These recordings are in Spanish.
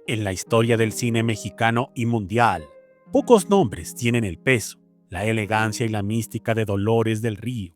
En la historia del cine mexicano y mundial, pocos nombres tienen el peso, la elegancia y la mística de Dolores del Río,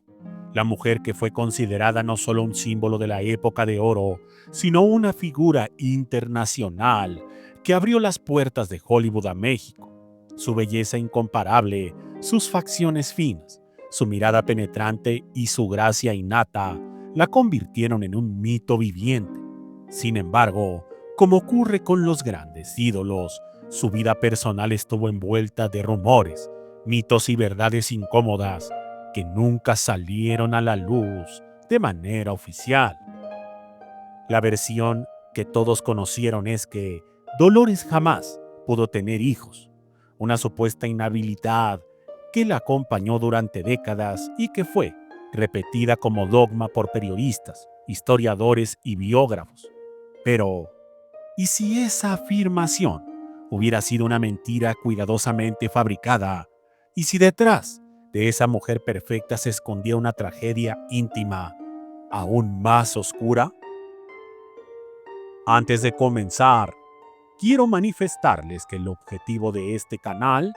la mujer que fue considerada no solo un símbolo de la época de oro, sino una figura internacional que abrió las puertas de Hollywood a México. Su belleza incomparable, sus facciones finas, su mirada penetrante y su gracia innata la convirtieron en un mito viviente. Sin embargo, como ocurre con los grandes ídolos, su vida personal estuvo envuelta de rumores, mitos y verdades incómodas que nunca salieron a la luz de manera oficial. La versión que todos conocieron es que Dolores jamás pudo tener hijos, una supuesta inhabilidad que la acompañó durante décadas y que fue repetida como dogma por periodistas, historiadores y biógrafos. Pero, ¿y si esa afirmación hubiera sido una mentira cuidadosamente fabricada? ¿Y si detrás de esa mujer perfecta se escondía una tragedia íntima aún más oscura? Antes de comenzar, quiero manifestarles que el objetivo de este canal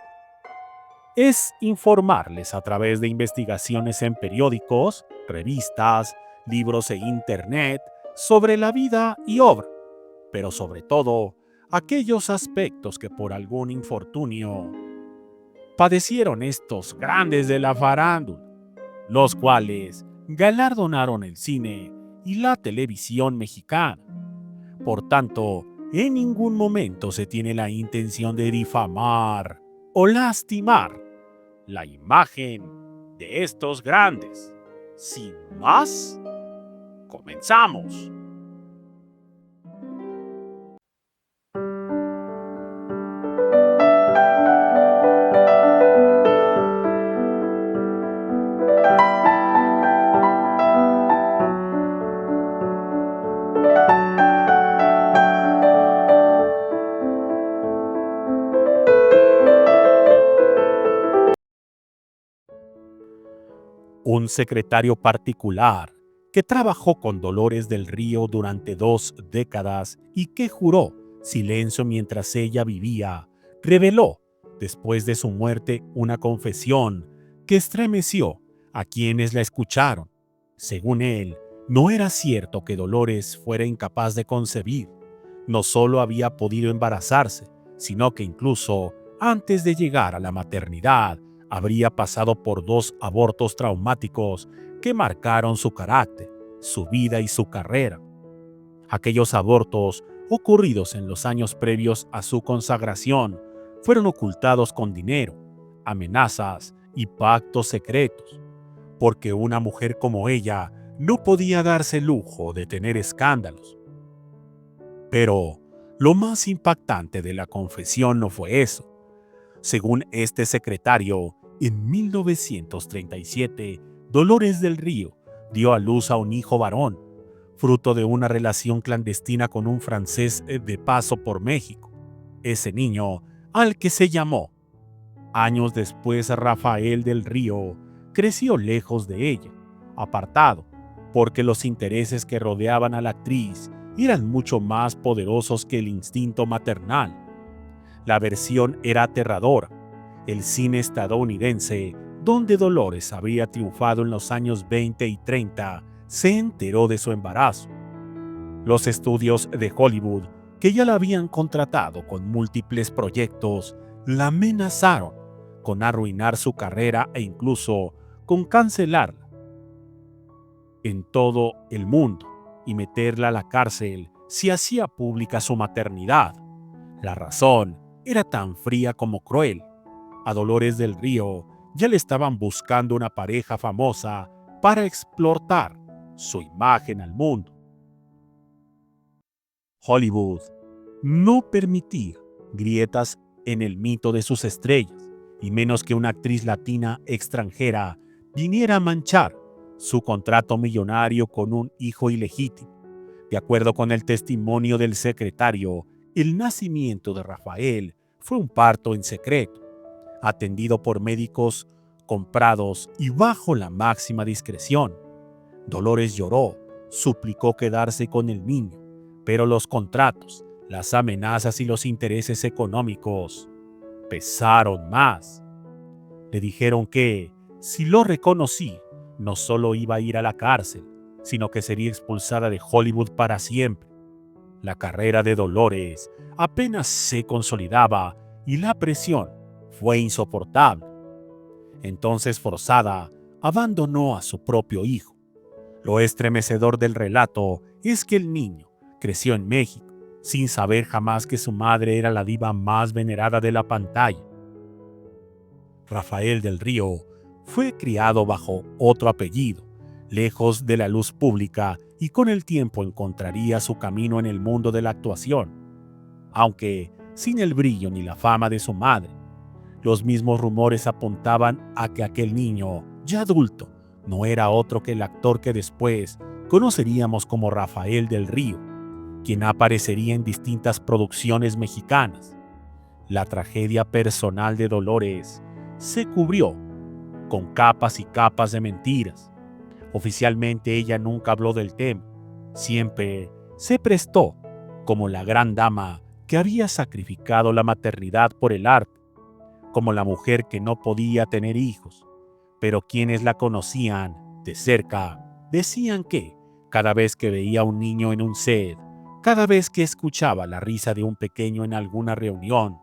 es informarles a través de investigaciones en periódicos, revistas, libros e internet sobre la vida y obra, pero sobre todo aquellos aspectos que por algún infortunio padecieron estos grandes de la farándula, los cuales galardonaron el cine y la televisión mexicana. Por tanto, en ningún momento se tiene la intención de difamar o lastimar la imagen de estos grandes. Sin más, comenzamos. Un secretario particular que trabajó con Dolores del Río durante 2 décadas y que juró silencio mientras ella vivía, reveló, después de su muerte, una confesión que estremeció a quienes la escucharon. Según él, no era cierto que Dolores fuera incapaz de concebir. No solo había podido embarazarse, sino que incluso antes de llegar a la maternidad, habría pasado por 2 abortos traumáticos que marcaron su carácter, su vida y su carrera. Aquellos abortos, ocurridos en los años previos a su consagración, fueron ocultados con dinero, amenazas y pactos secretos, porque una mujer como ella no podía darse el lujo de tener escándalos. Pero lo más impactante de la confesión no fue eso. Según este secretario, en 1937, Dolores del Río dio a luz a un hijo varón, fruto de una relación clandestina con un francés de paso por México. Ese niño, al que se llamó. Años después, Rafael del Río creció lejos de ella, apartado, porque los intereses que rodeaban a la actriz eran mucho más poderosos que el instinto maternal. La versión era aterradora. El cine estadounidense, donde Dolores había triunfado en los años 20 y 30, se enteró de su embarazo. Los estudios de Hollywood, que ya la habían contratado con múltiples proyectos, la amenazaron con arruinar su carrera e incluso con cancelarla en todo el mundo y meterla a la cárcel si hacía pública su maternidad. La razón era tan fría como cruel. A Dolores del Río ya le estaban buscando una pareja famosa para explotar su imagen al mundo. Hollywood no permitía grietas en el mito de sus estrellas, y menos que una actriz latina extranjera viniera a manchar su contrato millonario con un hijo ilegítimo. De acuerdo con el testimonio del secretario, el nacimiento de Rafael fue un parto en secreto, atendido por médicos comprados y bajo la máxima discreción. Dolores lloró, suplicó quedarse con el niño, pero los contratos, Las amenazas y los intereses económicos pesaron más. Le dijeron que, si lo reconocí, no solo iba a ir a la cárcel, sino que sería expulsada de Hollywood para siempre. La carrera de Dolores apenas se consolidaba y la presión fue insoportable. Entonces, forzada, abandonó a su propio hijo. Lo estremecedor del relato es que el niño creció en México, sin saber jamás que su madre era la diva más venerada de la pantalla. Rafael del Río fue criado bajo otro apellido, lejos de la luz pública, y con el tiempo encontraría su camino en el mundo de la actuación, aunque sin el brillo ni la fama de su madre. Los mismos rumores apuntaban a que aquel niño, ya adulto, no era otro que el actor que después conoceríamos como Rafael del Río, quien aparecería en distintas producciones mexicanas. La tragedia personal de Dolores se cubrió con capas y capas de mentiras. Oficialmente ella nunca habló del tema. Siempre se prestó como la gran dama que había sacrificado la maternidad por el arte, como la mujer que no podía tener hijos. Pero quienes la conocían de cerca decían que, cada vez que veía a un niño en un set, cada vez que escuchaba la risa de un pequeño en alguna reunión,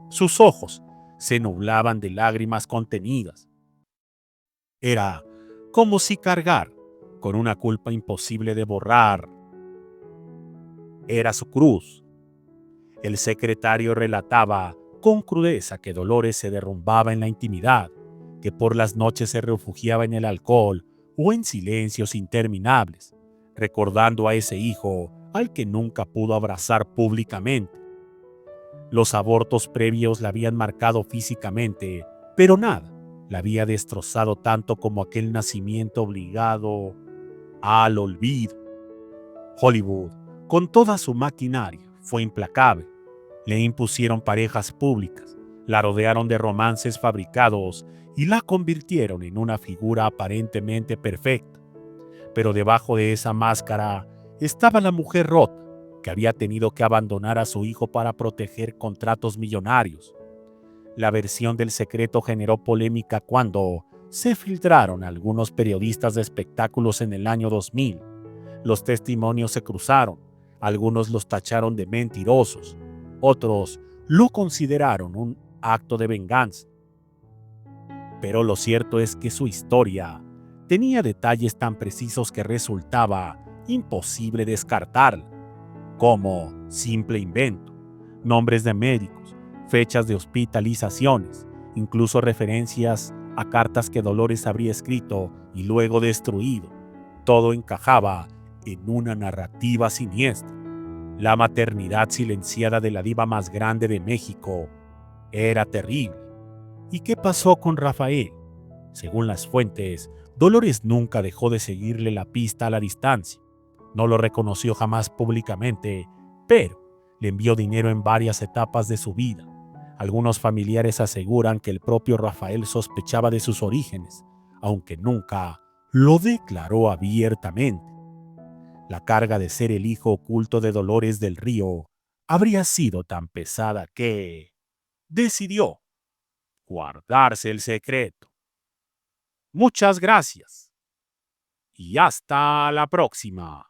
sus ojos se nublaban de lágrimas contenidas. Era como si cargar con una culpa imposible de borrar. Era su cruz. El secretario relataba con crudeza que Dolores se derrumbaba en la intimidad, que por las noches se refugiaba en el alcohol o en silencios interminables, recordando a ese hijo al que nunca pudo abrazar públicamente. Los abortos previos la habían marcado físicamente, pero nada la había destrozado tanto como aquel nacimiento obligado al olvido. Hollywood, con toda su maquinaria, fue implacable. Le impusieron parejas públicas, la rodearon de romances fabricados y la convirtieron en una figura aparentemente perfecta. Pero debajo de esa máscara estaba la mujer rota, que había tenido que abandonar a su hijo para proteger contratos millonarios. La versión del secreto generó polémica cuando se filtraron algunos periodistas de espectáculos en el año 2000. Los testimonios se cruzaron, algunos los tacharon de mentirosos, otros lo consideraron un acto de venganza. Pero lo cierto es que su historia tenía detalles tan precisos que resultaba imposible descartarla, como simple invento, nombres de médicos, fechas de hospitalizaciones, incluso referencias a cartas que Dolores habría escrito y luego destruido. Todo encajaba en una narrativa siniestra. La maternidad silenciada de la diva más grande de México era terrible. ¿Y qué pasó con Rafael? Según las fuentes, Dolores nunca dejó de seguirle la pista a la distancia. No lo reconoció jamás públicamente, pero le envió dinero en varias etapas de su vida. Algunos familiares aseguran que el propio Rafael sospechaba de sus orígenes, aunque nunca lo declaró abiertamente. La carga de ser el hijo oculto de Dolores del Río habría sido tan pesada que decidió guardarse el secreto. Muchas gracias y hasta la próxima.